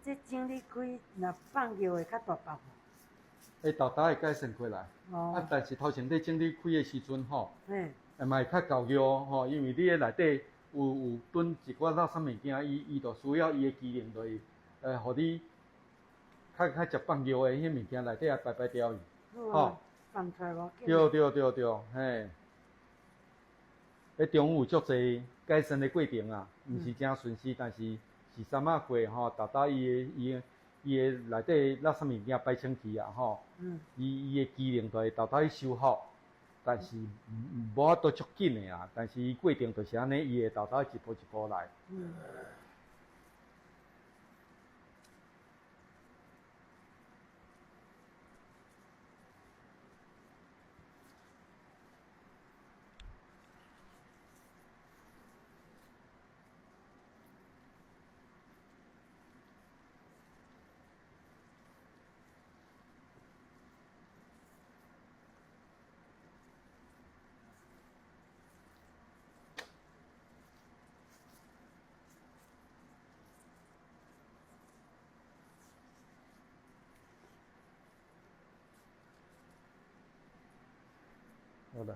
这整理开，若放尿会较大包无？豆豆会改善过来。哦。但是头前你整理开的时阵吼，嘿。嘛会较厚尿吼，因为你的内底有囤一寡垃圾物件，伊就需要伊的机能，就是互你较食放尿的迄物件内底也排掉去。好，放出来无紧。对，嘿。迄中有足侪改善的过程啊，毋是真顺势，但是3仔过吼，豆豆伊的内底垃圾物件排清去啊吼，伊的机能就会豆豆去修复，但是无法度足紧的啊，但是伊过程就是安尼，伊会豆豆一步一步来。好了。